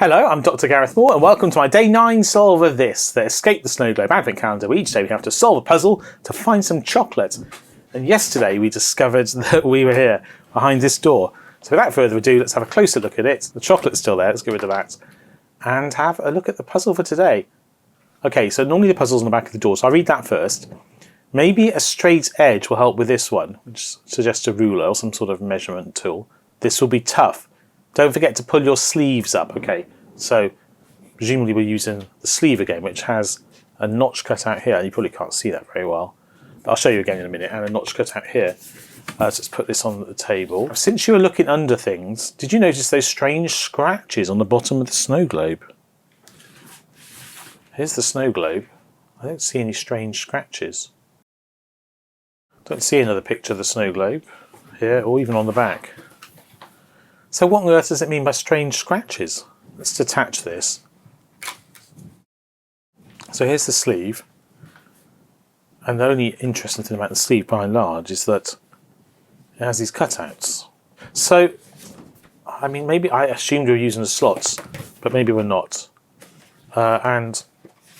Hello, I'm Dr. Gareth Moore and welcome to my Day 9 solve of this, the Escape the Snowglobe advent calendar, where each day we have to solve a puzzle to find some chocolate. And yesterday we discovered that we were here, behind this door. So without further ado, let's have a closer look at it. The chocolate's still there, let's get rid of that. And have a look at the puzzle for today. Okay, so normally the puzzle's on the back of the door, so I'll read that first. Maybe a straight edge will help with this one, which suggests a ruler or some sort of measurement tool. This will be tough. Don't forget to pull your sleeves up, okay? So, presumably we're using the sleeve again, which has a notch cut out here. You probably can't see that very well. But I'll show you again in a minute, and a notch cut out here. So let's put this on the table. Since you were looking under things, did you notice those strange scratches on the bottom of the snow globe? Here's the snow globe. I don't see any strange scratches. Don't see another picture of the snow globe here, or even on the back. So what on earth does it mean by strange scratches? Let's detach this. So here's the sleeve. And the only interesting thing about the sleeve, by and large, is that it has these cutouts. So, I mean, maybe I assumed we were using the slots, but maybe we're not. And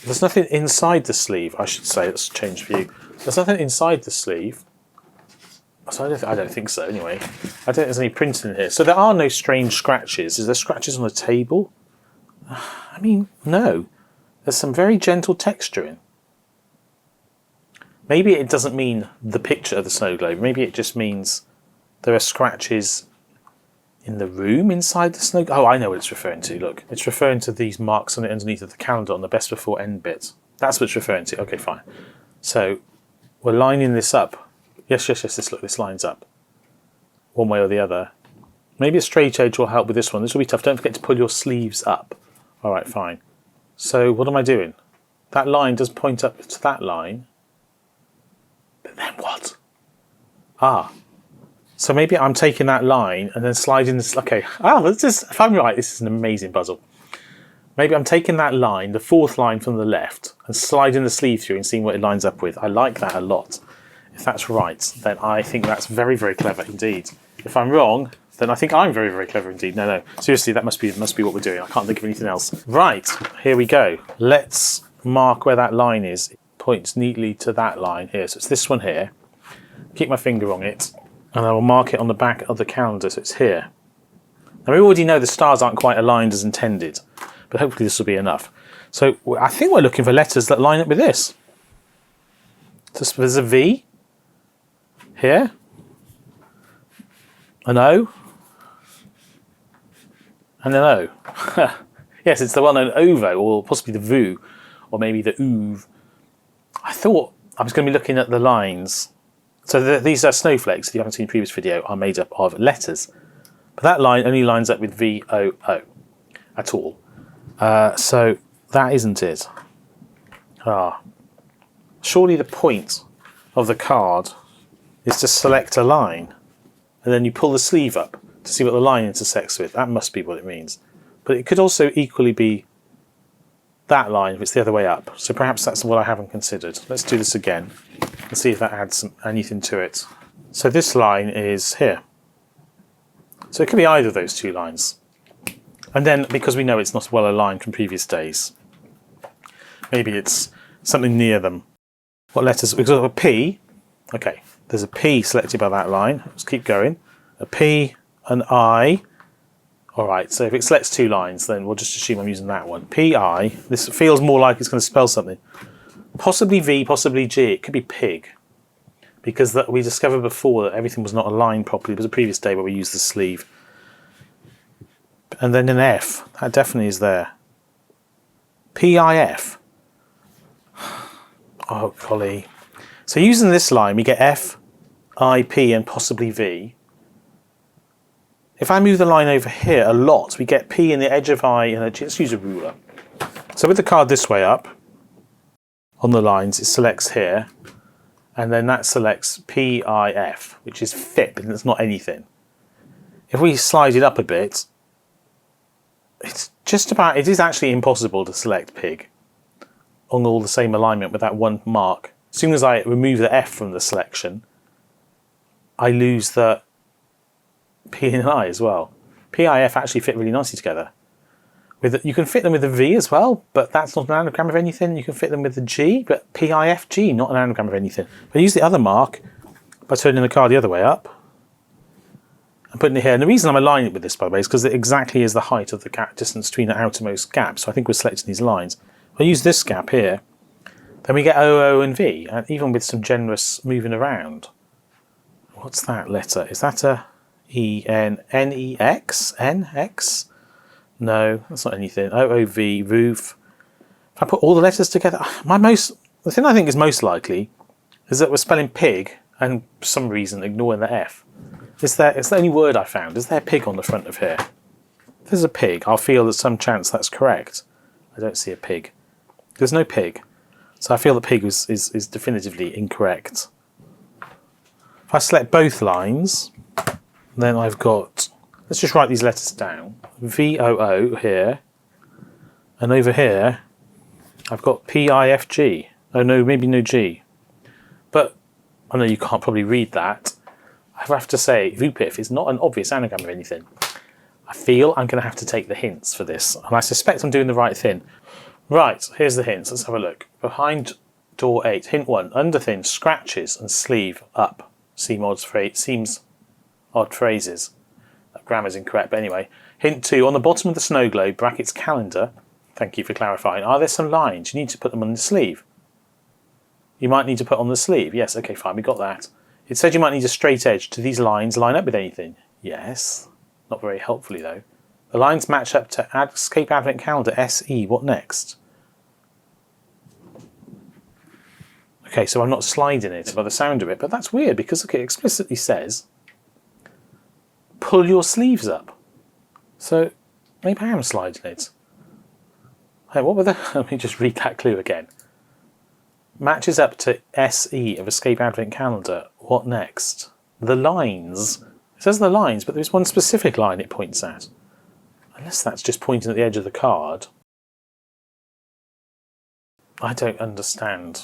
there's nothing inside the sleeve, I should say. Let's change view. There's nothing inside the sleeve. So I don't think so, anyway. I don't think there's any printing in here. So there are no strange scratches. Is there scratches on the table? I mean, no. There's some very gentle texturing. Maybe it doesn't mean the picture of the snow globe. Maybe it just means there are scratches in the room inside the snow globe. Oh, I know what it's referring to, look. It's referring to these marks on it underneath of the calendar on the best before end bit. That's what it's referring to. Okay, fine. So we're lining this up. Yes, this lines up. One way or the other. Maybe a straight edge will help with this one. This will be tough. Don't forget to pull your sleeves up. Alright, fine. So what am I doing? That line does point up to that line. But then what? So maybe I'm taking that line and then sliding this. Okay. If I'm right, this is an amazing puzzle. Maybe I'm taking that line, the fourth line from the left, and sliding the sleeve through and seeing what it lines up with. I like that a lot. If that's right, then I think that's very, very clever indeed. If I'm wrong, then I think I'm very, very clever indeed. No. Seriously, that must be what we're doing. I can't think of anything else. Right, here we go. Let's mark where that line is. It points neatly to that line here. So it's this one here. Keep my finger on it, and I will mark it on the back of the calendar. So it's here. Now we already know the stars aren't quite aligned as intended, but hopefully this will be enough. So I think we're looking for letters that line up with this. So there's a V. Here, an O, and an O. Yes, it's the well-known OVO, or possibly the VU, or maybe the OOV. I thought I was going to be looking at the lines. So these are snowflakes, if you haven't seen the previous video, are made up of letters. But that line only lines up with VOO at all. So that isn't it. Surely the point of the card is to select a line, and then you pull the sleeve up to see what the line intersects with. That must be what it means. But it could also equally be that line if it's the other way up. So perhaps that's what I haven't considered. Let's do this again and see if that adds anything to it. So this line is here. So it could be either of those two lines. And then, because we know it's not well aligned from previous days, maybe it's something near them. What letters? We've got a P. Okay. There's a P selected by that line. Let's keep going. A P, an I. Alright, so if it selects two lines, then we'll just assume I'm using that one. P-I. This feels more like it's going to spell something. Possibly V, possibly G. It could be pig. Because we discovered before that everything was not aligned properly. It was a previous day where we used the sleeve. And then an F. That definitely is there. P-I-F. Oh, golly. So using this line, we get F, I, P, and possibly V. If I move the line over here a lot, we get P in the edge of I and a G. Let's use a ruler. So with the card this way up, on the lines, it selects here, and then that selects P, I, F, which is FIP, and it's not anything. If we slide it up a bit, it is actually impossible to select pig on all the same alignment with that one mark. As soon as I remove the F from the selection, I lose the P and I as well. P, I, F actually fit really nicely together. You can fit them with a V as well, but that's not an anagram of anything. You can fit them with a G, but PIFG, not an anagram of anything. But I use the other mark by turning the card the other way up and putting it here. And the reason I'm aligning it with this, by the way, is because it exactly is the height of the gap distance between the outermost gaps. So I think we're selecting these lines. If I use this gap here, then we get OO and V, and even with some generous moving around. What's that letter? Is that a E-N-N-E-X? N-X? No, that's not anything. O-O-V, roof. If I put all the letters together, the thing I think is most likely is that we're spelling pig and for some reason ignoring the F. It's the only word I found. Is there pig on the front of here? If there's a pig, I'll feel there's some chance that's correct. I don't see a pig. There's no pig. So I feel that pig is definitively incorrect. If I select both lines, then I've got, let's just write these letters down. V-O-O here, and over here I've got P-I-F-G. Oh no, maybe no G. But I know you can't probably read that. I have to say, VUPIF is not an obvious anagram of anything. I feel I'm going to have to take the hints for this, and I suspect I'm doing the right thing. Right, here's the hints. Let's have a look. Behind door 8, hint 1, under thin, scratches and sleeve up. Seems odd phrases. That grammar's incorrect, but anyway. Hint 2, on the bottom of the snow globe, brackets calendar, thank you for clarifying, are there some lines? You need to put them on the sleeve. You might need to put on the sleeve. Yes, okay, fine, we got that. It said you might need a straight edge. Do these lines line up with anything? Yes. Not very helpfully, though. The lines match up to Escape Advent Calendar SE. What next? Okay, so I'm not sliding it by the sound of it, but that's weird because look, it explicitly says pull your sleeves up. So maybe I am sliding it. Hey, what were the... Let me just read that clue again. Matches up to SE of Escape Advent Calendar. What next? The lines. It says the lines, but there's one specific line it points at. Unless that's just pointing at the edge of the card. I don't understand.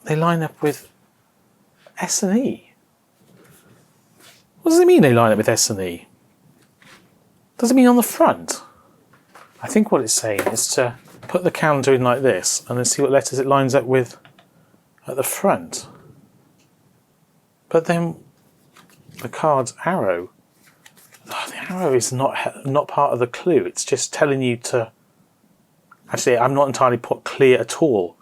They line up with S and E. What does it mean they line up with S and E? Does it mean on the front? I think what it's saying is to put the calendar in like this and then see what letters it lines up with at the front. But then the card's arrow. Oh, the arrow is not part of the clue. It's just telling you to... Actually, I'm not entirely clear at all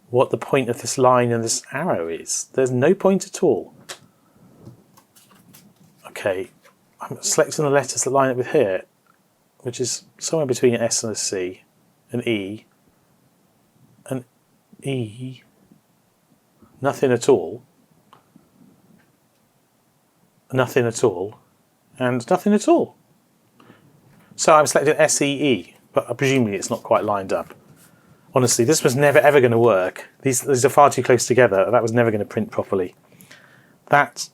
what the point of this line and this arrow is. There's no point at all. Okay, I'm selecting the letters that line up with here, which is somewhere between an S and a C, an E, nothing at all, nothing at all, and nothing at all. So I'm selecting SEE, but presumably it's not quite lined up. Honestly, this was never ever going to work. These are far too close together. That was never going to print properly. Let's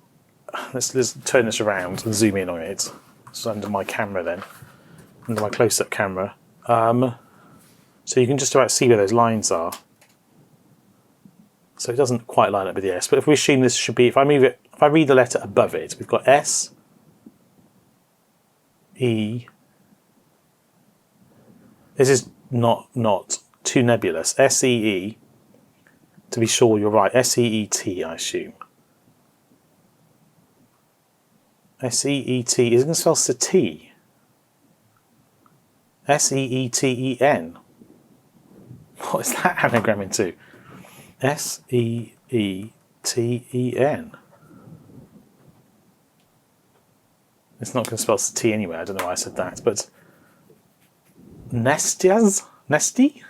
turn this around and zoom in on it. It's under my camera then, under my close-up camera. So you can just about see where those lines are. So it doesn't quite line up with the S, but if we assume this should be, if I read the letter above it, we've got S, E. This is not too nebulous. S-E-E, to be sure you're right. S-E-E-T, I assume. S-E-E-T, is it going to spell Sati? S-E-E-T-E-N. What is that anagram into? S-E-E-T-E-N. It's not going to spell Sati anyway, I don't know why I said that, but Nestias? Nesty?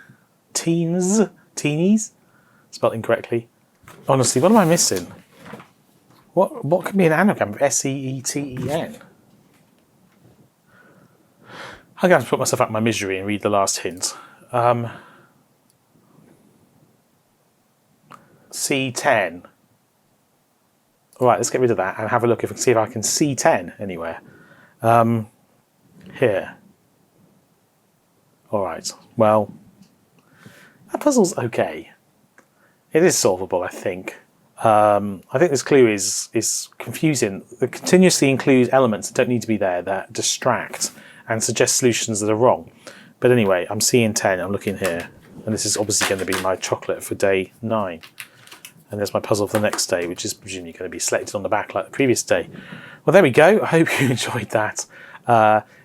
Teenies? Spelled incorrectly. Honestly, what am I missing? What could be an anagram of S-E-E-T-E-N? I'm going to put myself out of my misery and read the last hint. C10. Alright, let's get rid of that and have a look see if I can see 10 anywhere. Here. Alright, well, that puzzle's okay. It is solvable, I think. I think this clue is confusing. It continuously includes elements that don't need to be there, that distract, and suggest solutions that are wrong. But anyway, I'm seeing 10, I'm looking here, and this is obviously going to be my chocolate for day 9. And there's my puzzle for the next day, which is presumably going to be selected on the back like the previous day. Well, there we go. I hope you enjoyed that.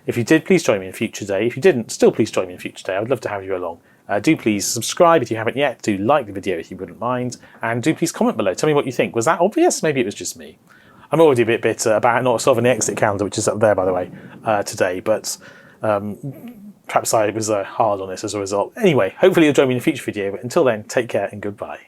If you did, please join me in a future day. If you didn't, still please join me in a future day. I would love to have you along. Do please subscribe if you haven't yet. Do like the video if you wouldn't mind. And do please comment below. Tell me what you think. Was that obvious? Maybe it was just me. I'm already a bit bitter about not solving the exit calendar, which is up there, by the way, today. But perhaps I was hard on this as a result. Anyway, hopefully you'll join me in a future video. But until then, take care and goodbye.